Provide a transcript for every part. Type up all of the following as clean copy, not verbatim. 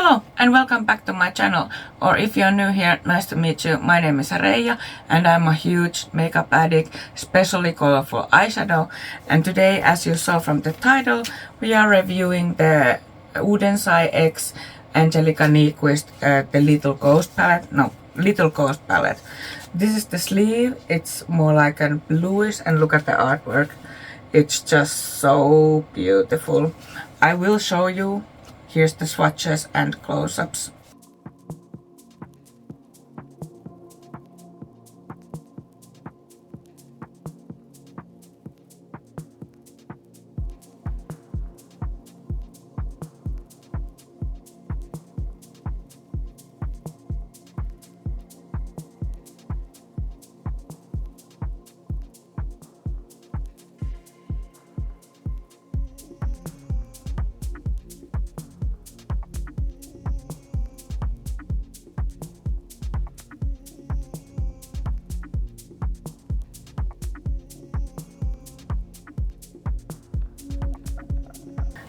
Hello and welcome back to my channel, or if you're new here, nice to meet you. My name is Reija and I'm a huge makeup addict, especially colorful eyeshadow. And today, as you saw from the title, we are reviewing the Oden X Angelica Nyqvist the Little Ghost palette. No, Little Ghost palette. This is the sleeve. It's more like a bluish, and look at the artwork. It's just so beautiful. I will show you. Here's the swatches and close-ups.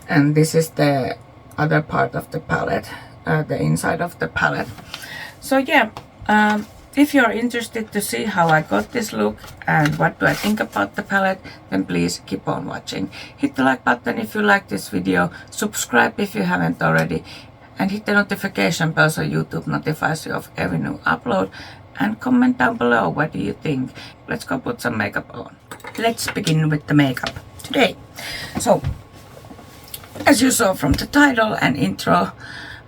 And this is the other part of the palette, the inside of the palette. So yeah, if you're interested to see how I got this look and what do I think about the palette, then please keep on watching. Hit the like button if you like this video, subscribe if you haven't already, and hit the notification bell so YouTube notifies you of every new upload. And comment down below, what do you think? Let's go put some makeup on. Let's begin with the makeup today. So, as you saw from the title and intro,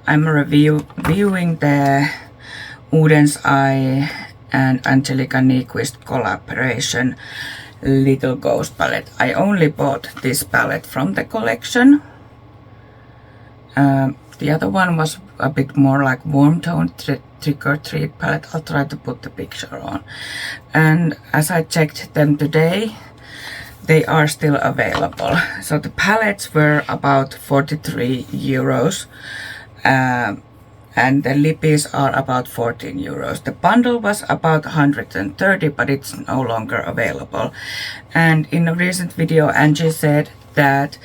I'm reviewing the Oden's Eye and Angelica Nyqvist collaboration Little Ghost palette. I only bought this palette from the collection. The other one was a bit more like warm tone trick or treat palette. I'll try to put the picture on. And as I checked them today, they are still available. So the palettes were about 43 euros and the lippies are about 14 euros. The bundle was about 130, but it's no longer available. And in a recent video, Angie said that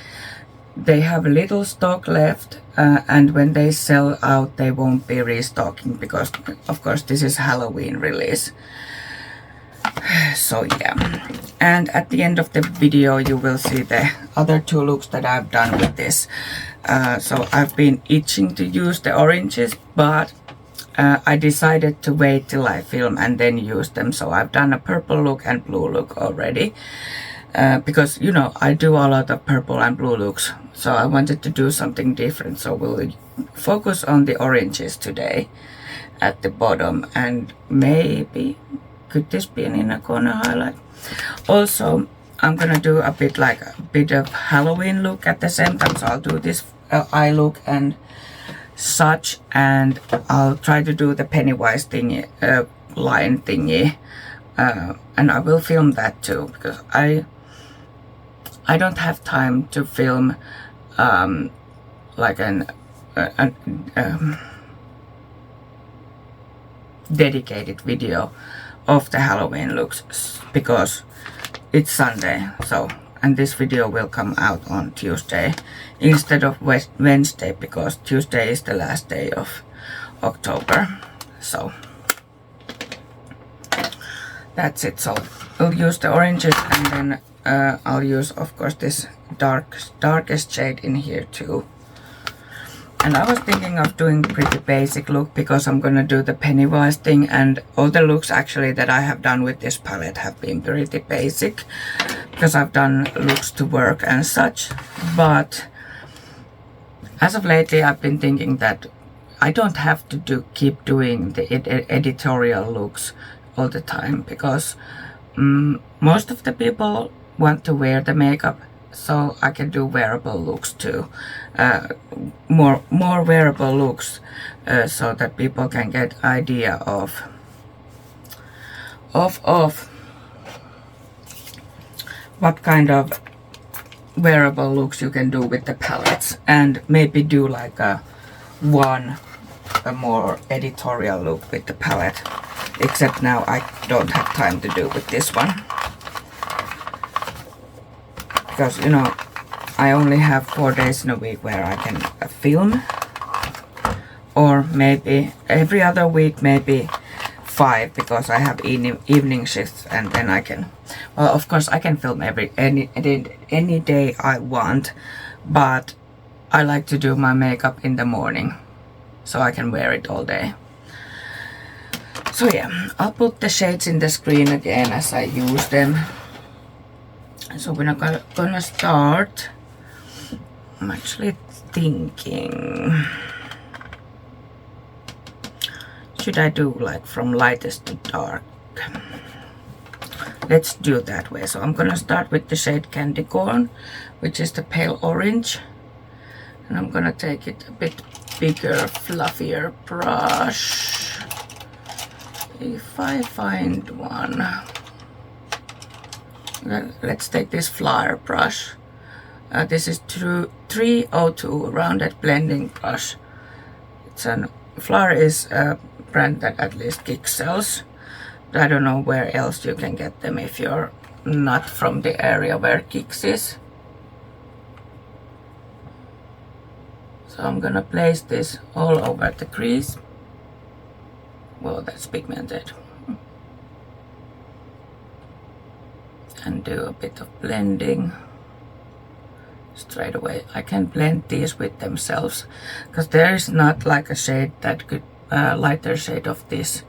they have little stock left and when they sell out, they won't be restocking because, of course, this is Halloween release. So yeah, and at the end of the video you will see the other two looks that I've done with this. So I've been itching to use the oranges, but I decided to wait till I film and then use them. So I've done a purple look and blue look already because, you know, I do a lot of purple and blue looks, so I wanted to do something different. So we'll focus on the oranges today at the bottom, and maybe could this be an inner corner highlight? Also, I'm gonna do a bit of Halloween look at the same time. So I'll do this eye look and such, and I'll try to do the Pennywise thingy, line thingy, and I will film that too because I don't have time to film like an dedicated video of the Halloween looks because it's Sunday. So, and this video will come out on Tuesday instead of Wednesday because Tuesday is the last day of October. So that's it. So we'll use the oranges, and then I'll use, of course, this darkest shade in here too. And I was thinking of doing pretty basic look because I'm gonna do the Pennywise thing, and all the looks actually that I have done with this palette have been pretty basic because I've done looks to work and such. But as of lately, I've been thinking that I don't have to keep doing the editorial looks all the time because most of the people want to wear the makeup, so I can do wearable looks too, more wearable looks, so that people can get idea of what kind of wearable looks you can do with the palettes, and maybe do like a more editorial look with the palette. Except now I don't have time to do with this one because, you know, I only have 4 days in a week where I can film. or maybe every other week, maybe 5, because I have evening shifts, and then I can, well, of course I can film any day I want, but I like to do my makeup in the morning so I can wear it all day. So yeah, I'll put the shades in the screen again as I use them. So we're not gonna start. I'm actually thinking, should I do like from lightest to dark? Let's do it that way. So I'm gonna start with the shade Candy Corn, which is the pale orange. And I'm gonna take it a bit bigger, fluffier brush. If I find one. Let's take this flower brush. This is 302 rounded blending brush. Flower is a brand that at least KIITOS sells. I don't know where else you can get them if you're not from the area where KIITOS is. So I'm gonna place this all over the crease. Well, that's pigmented. And do a bit of blending straight away. I can blend these with themselves because there is not like a shade that could lighter shade of this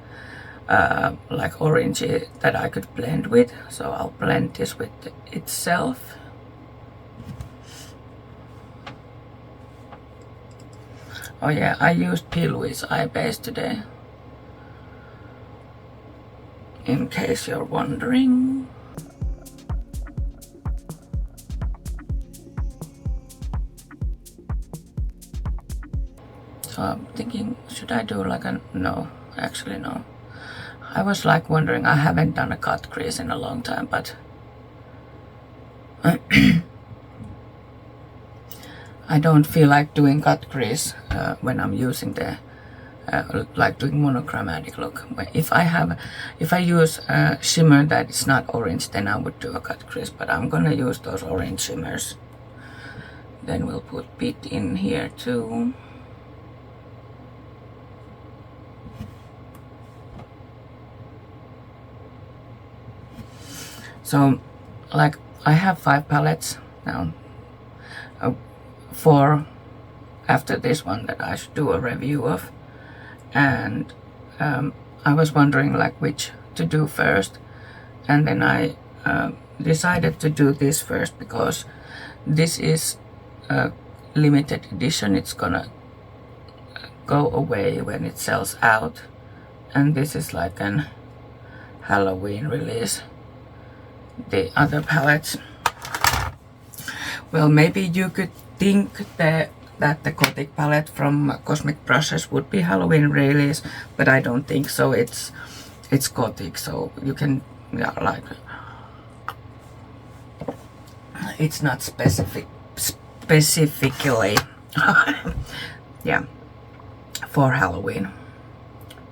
like orangey that I could blend with, so I'll blend this with itself. Oh yeah, I used P. Louise eye base today, in case you're wondering. So I'm thinking, should I do like a, no, actually no. I was like wondering, I haven't done a cut crease in a long time, but I don't feel like doing cut crease when I'm using the like doing monochromatic look. If I use shimmer that is not orange, then I would do a cut crease, but I'm gonna use those orange shimmers. Then we'll put bit in here too. So like I have 5 palettes now, 4 after this one that I should do a review of, and I was wondering like which to do first, and then I decided to do this first because this is a limited edition. It's gonna go away when it sells out, and this is like an Halloween release. The other palettes, well, maybe you could think that the Gothic palette from Cosmic Brushes would be Halloween release, but I don't think so. It's Gothic, so you can, yeah, like, it's not specifically yeah, for Halloween,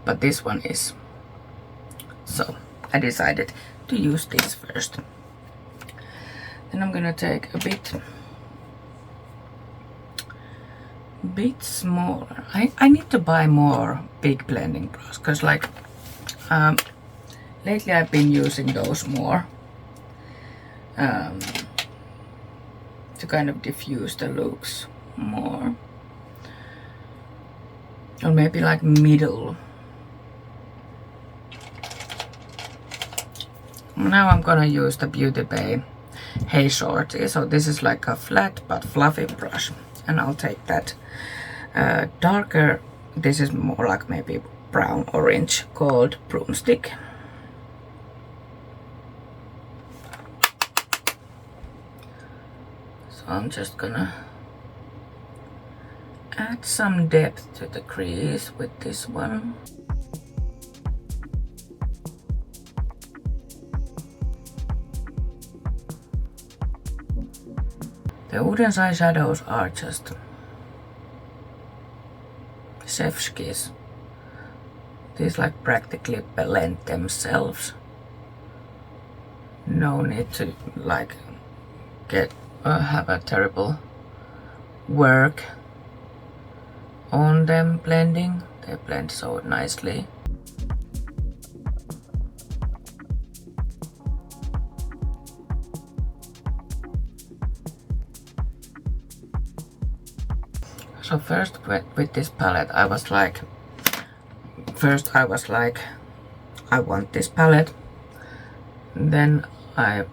but this one is. So I decided to use this first. Then I'm gonna take a bit smaller. I need to buy more big blending brushes, because like lately I've been using those more to kind of diffuse the looks more, or maybe like middle. Now I'm gonna use the Beauty Bay Hey Shorty. So this is like a flat but fluffy brush, and I'll take that darker, this is more like maybe brown orange, called Broomstick. So I'm just gonna add some depth to the crease with this one. The Oden's eyeshadows are just chef's kiss. These like practically blend themselves. No need to like have a terrible work on them blending. They blend so nicely. So first with this palette I was like, I want this palette. Then I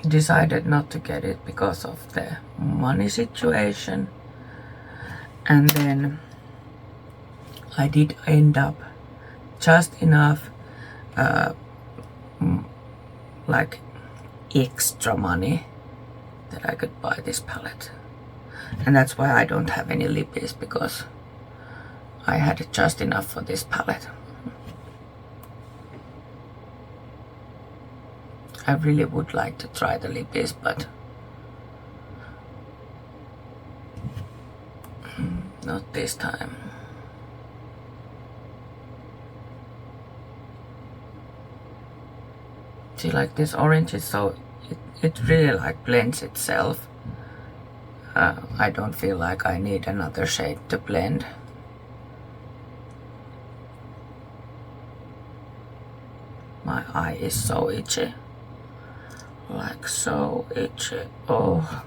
decided not to get it because of the money situation. And then I did end up just enough like extra money that I could buy this palette. And that's why I don't have any lippies, because I had just enough for this palette. I really would like to try the lippies, but not this time. See, like this orange is so, it really like blends itself. I don't feel like I need another shade to blend. My eye is so itchy. Like so itchy. Oh.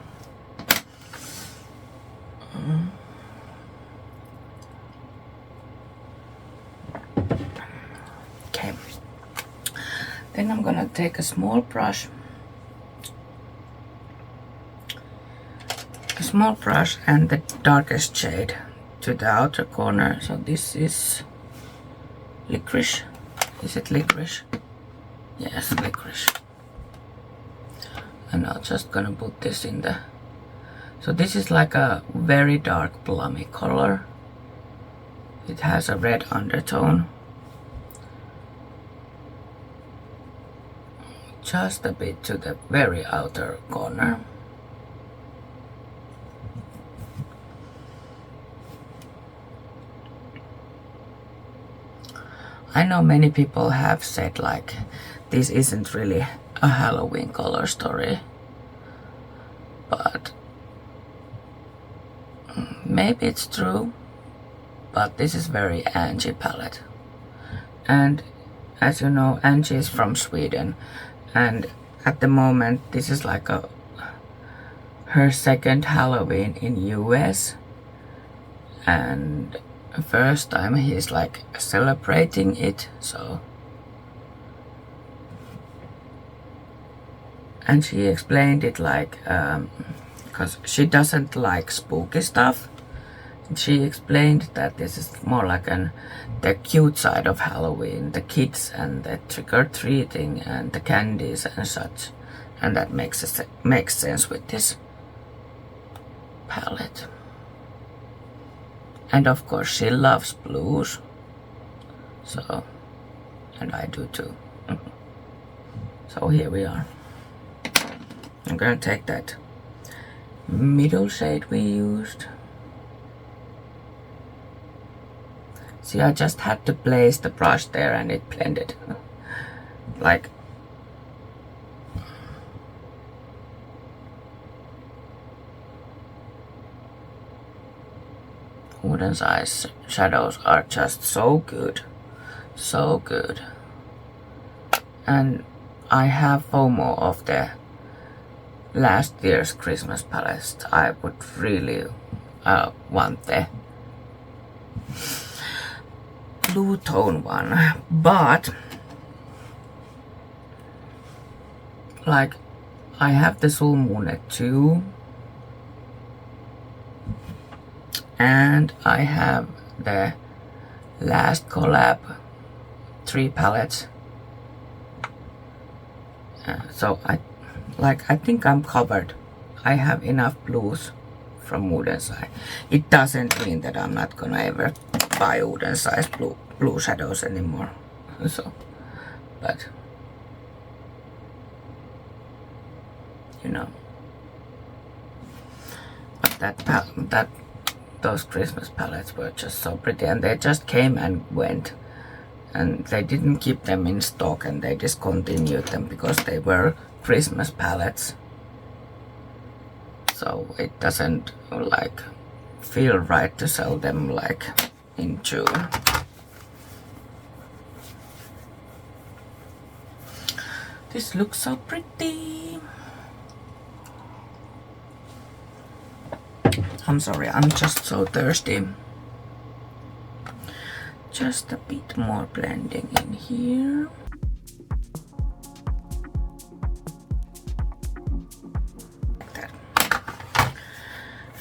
Okay. Then I'm gonna take a small brush. A small brush and the darkest shade to the outer corner. So this is licorice. Is it licorice? Yes, licorice. And I'm just gonna put this in the... So this is like a very dark plummy color. It has a red undertone. Just a bit to the very outer corner. I know many people have said like this isn't really a Halloween color story, but maybe it's true, but this is very Angie palette. And as you know, Angie is from Sweden, and at the moment this is like her second Halloween in US, and first time he's like celebrating it, so. And she explained it like, because she doesn't like spooky stuff. She explained that this is more like the cute side of Halloween, the kids and the trick-or-treating and the candies and such. And that makes sense with this palette. And of course she loves blues, so, and I do too. So here we are. I'm gonna take that middle shade we used. See, I just had to place the brush there and it blended. Like, Oden's eyes shadows are just so good. So good. And I have FOMO of the last year's Christmas palette. I would really want the blue tone one, but like I have the Rumour too, and I have the last collab 3 palettes, so I think I'm covered. I have enough blues from Oden's eye. It doesn't mean that I'm not gonna ever buy Oden's eye's blue shadows anymore. So, but you know, that those Christmas palettes were just so pretty, and they just came and went, and they didn't keep them in stock, and they discontinued them because they were Christmas palettes. So it doesn't like feel right to sell them like in June. This looks so pretty. I'm sorry, I'm just so thirsty. Just a bit more blending in here. Like that.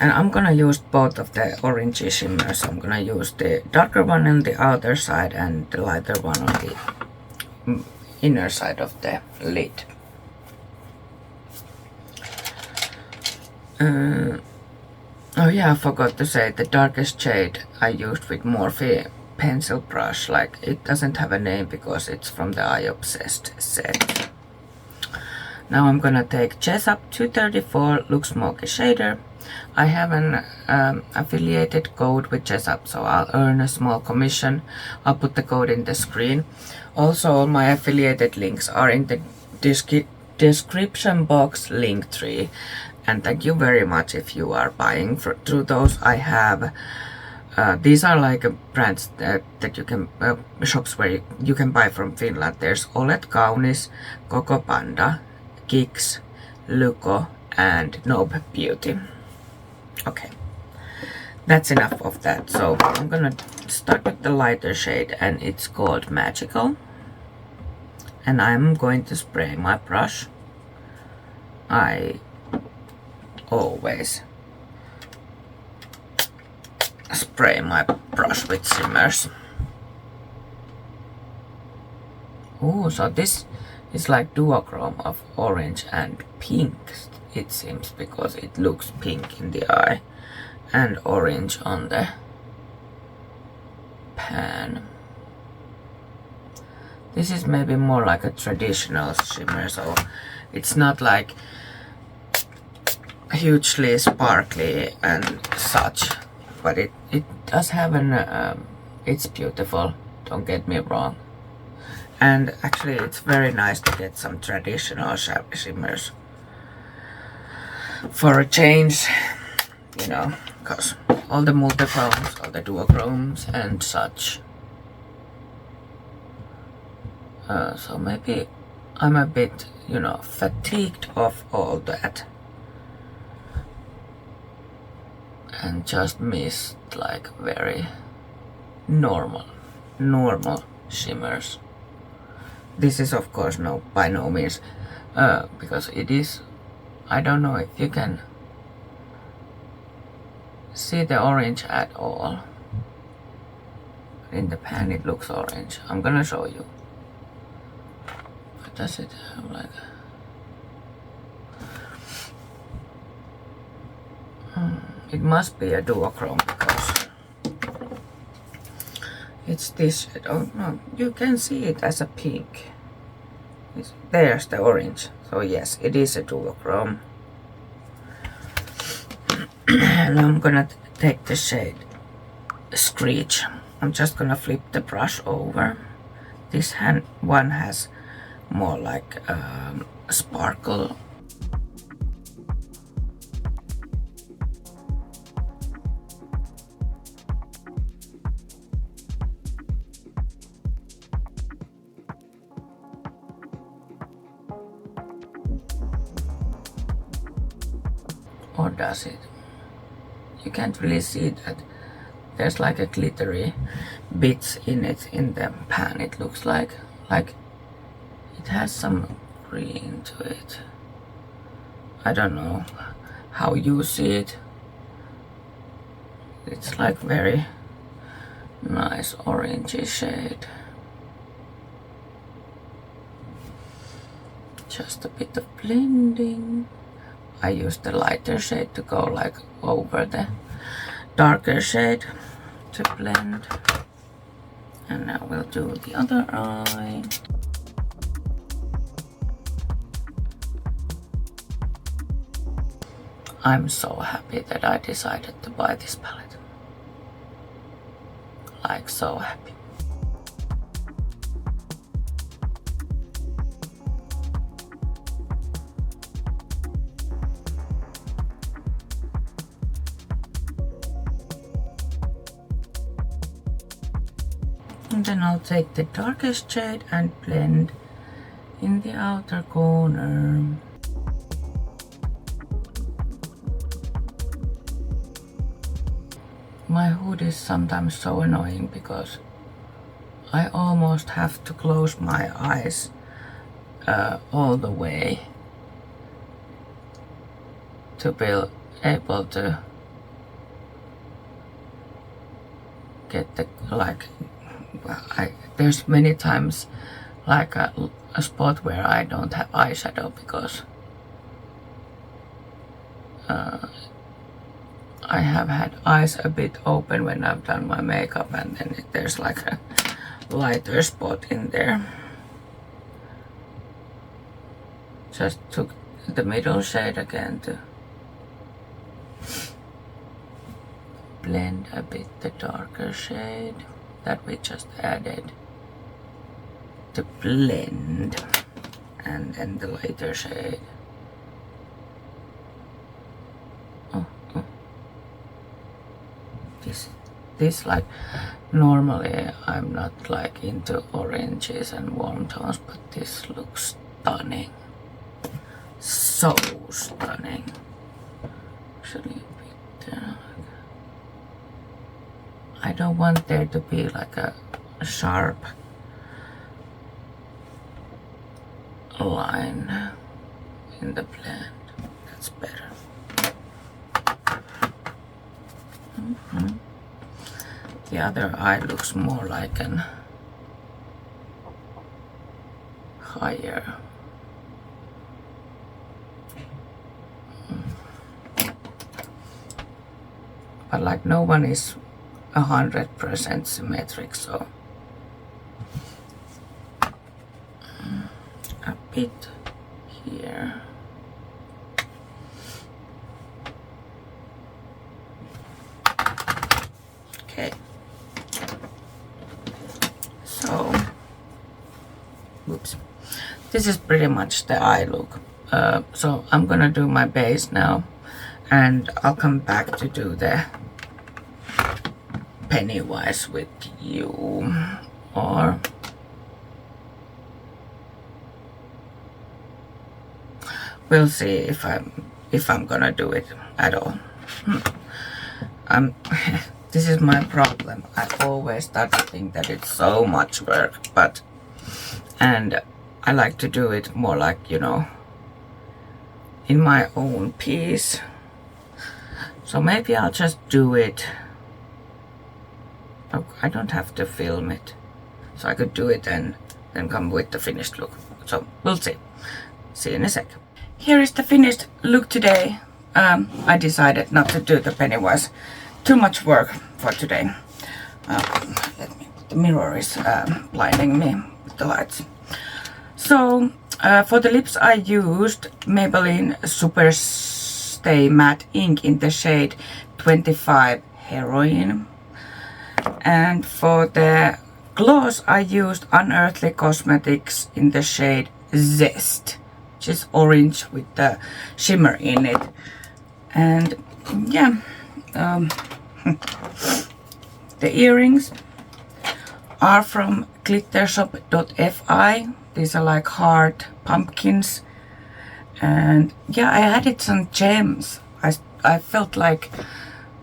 And I'm gonna use both of the orangey shimmers. So I'm gonna use the darker one on the outer side and the lighter one on the inner side of the lid. Oh yeah, I forgot to say the darkest shade I used with Morphe pencil brush. Like, it doesn't have a name because it's from the Eye Obsessed set. Now I'm gonna take Jessup 234 Look Smoky Shader. I have an affiliated code with Jessup, so I'll earn a small commission. I'll put the code in the screen. Also, all my affiliated links are in the description box link tree. And thank you very much if you are buying through those. I have these are like brands that you can shops where you can buy from Finland. There's Olet Kaunis, Coco Panda, Kicks, Lyko, and Nob Beauty. Okay, that's enough of that. So I'm gonna start with the lighter shade, and it's called Magical. And I'm going to spray my brush. I always spray my brush with shimmers. Oh, so this is like duochrome of orange and pink, it seems, because it looks pink in the eye and orange on the pan. This is maybe more like a traditional shimmer, so it's not like hugely sparkly and such, but it does have an it's beautiful, don't get me wrong. And actually it's very nice to get some traditional shimmers for a change, you know, because all the multichromes, all the duochromes and such. So maybe I'm a bit, you know, fatigued of all that and just missed like very normal shimmers. This is of course by no means because it is, I don't know if you can see the orange at all. In the pan it looks orange. I'm gonna show you. But does it have like it must be a duochrome because it's this. Oh no, you can see it as a pink. There's the orange. So yes, it is a duochrome. And I'm gonna take the shade Screech. I'm just gonna flip the brush over. This one has more like sparkle. Or does it? You can't really see that. There's like a glittery bits in it in the pan. It looks like it has some green to it. I don't know how you see it. It's like very nice orangey shade. Just a bit of blending. I use the lighter shade to go like over the darker shade to blend. And now we'll do the other eye. I'm so happy that I decided to buy this palette. Like, so happy. And then I'll take the darkest shade and blend in the outer corner. My hood is sometimes so annoying because I almost have to close my eyes all the way to be able to get the there's many times like a spot where I don't have eyeshadow because I have had eyes a bit open when I've done my makeup, and then there's like a lighter spot in there. Just took the middle shade again to blend a bit the darker shade that we just added to blend, and then the lighter shade. This like, normally I'm not like into oranges and warm tones, but this looks stunning. So stunning. Actually a bit there. I don't want there to be like a sharp line in the blend. That's better. The other eye looks more like an higher. But like no one is 100% symmetric, so a bit here. Okay. So, whoops. This is pretty much the eye look. So I'm gonna do my base now, and I'll come back to do the Pennywise with you, or we'll see if I'm gonna do it at all. This is my problem. I always start to think that it's so much work, and I like to do it more like, you know, in my own piece. So maybe I'll just do it. Oh, I don't have to film it, so I could do it and then come with the finished look. So we'll see. See you in a sec. Here is the finished look today. I decided not to do the Pennywise. Too much work for today. Let me. The mirror is blinding me with the lights. So for the lips, I used Maybelline Super Stay Matte Ink in the shade 25 Heroin. And for the gloss, I used Unearthly Cosmetics in the shade Zest, which is orange with the shimmer in it. And yeah, the earrings are from glittershop.fi. These are like hard pumpkins, and yeah, I added some gems. I felt like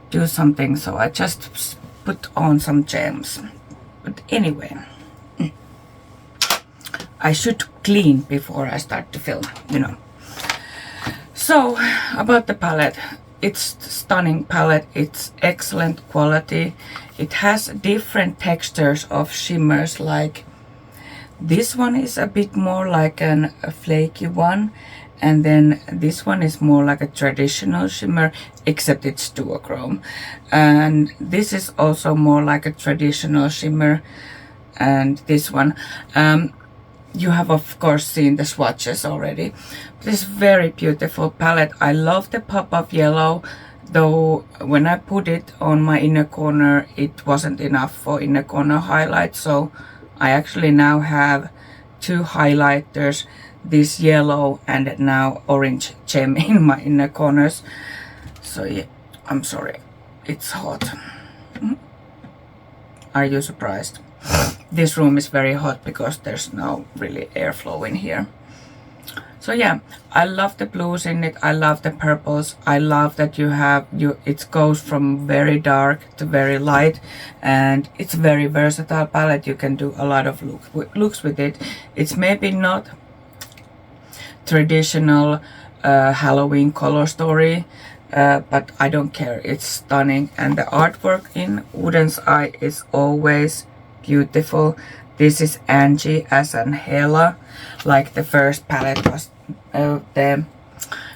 do something, so I just put on some gems. But anyway, I should clean before I start to film, you know. So about the palette, it's stunning palette. It's excellent quality. It has different textures of shimmers. Like this one is a bit more like a flaky one, and then this one is more like a traditional shimmer, except it's duochrome. And this is also more like a traditional shimmer, and this one. You have of course seen the swatches already. This very beautiful palette. I love the pop of yellow, though when I put it on my inner corner it wasn't enough for inner corner highlight, so I actually now have two highlighters, this yellow and now orange gem in my inner corners. So yeah, I'm sorry, it's hot. Are you surprised? this room is very hot because there's no really airflow in here. So yeah, I love the blues in it. I love the purples. I love that it goes from very dark to very light, and it's a very versatile palette. You can do a lot of looks with it. It's maybe not traditional Halloween color story, but I don't care. It's stunning, and the artwork in Oden's eye is always beautiful. This is Angie as an Hela, like the first palette was, the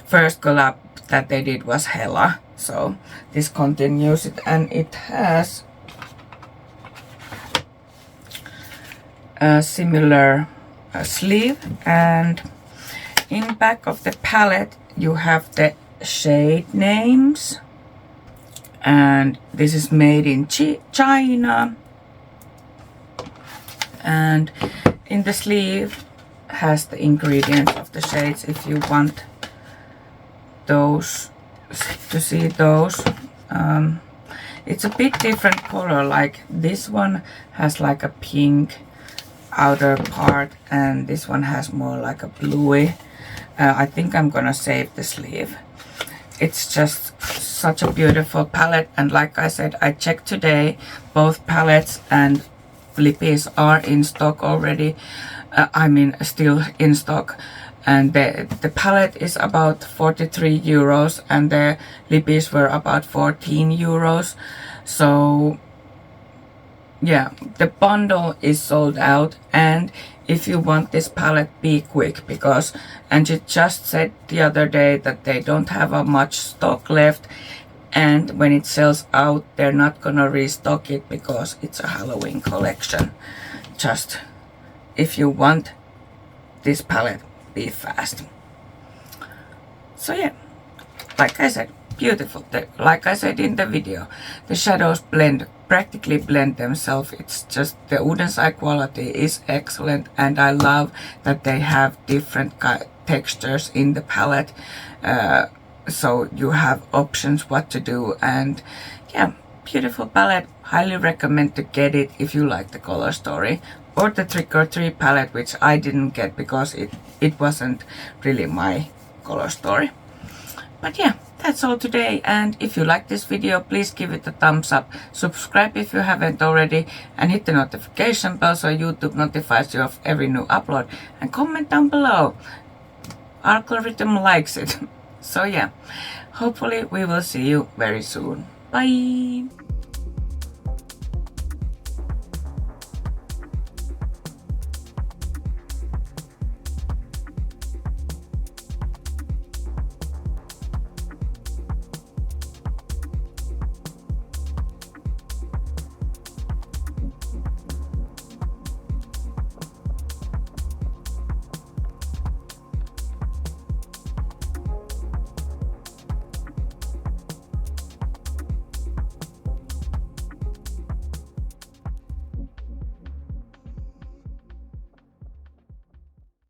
first collab that they did was Hela. So this continues it, and it has a similar sleeve, and in back of the palette you have the shade names, and this is made in China. And in the sleeve has the ingredients of the shades if you want those to see those. It's a bit different color, like this one has like a pink outer part and this one has more like a bluey. I think I'm gonna save the sleeve. It's just such a beautiful palette, and like I said, I checked today, both palettes and lippies are in stock already. I mean still in stock, and the palette is about 43 euros and the lippies were about 14 euros. So yeah, the bundle is sold out, and if you want this palette, be quick, because Angie just said the other day that they don't have much stock left, and when it sells out they're not gonna restock it because it's a Halloween collection. Just if you want this palette, be fast. So yeah, like I said, beautiful. Like I said in the video, the shadows practically blend themselves. It's just the Oden's eye quality is excellent, and I love that they have different textures in the palette. So you have options what to do, and yeah, beautiful palette. Highly recommend to get it if you like the color story, or the Trick or Treat palette, which I didn't get because it wasn't really my color story. But yeah, that's all today, and if you like this video, please give it a thumbs up, subscribe if you haven't already, and hit the notification bell so YouTube notifies you of every new upload, and comment down below. Algorithm likes it. So yeah, hopefully we will see you very soon. Bye!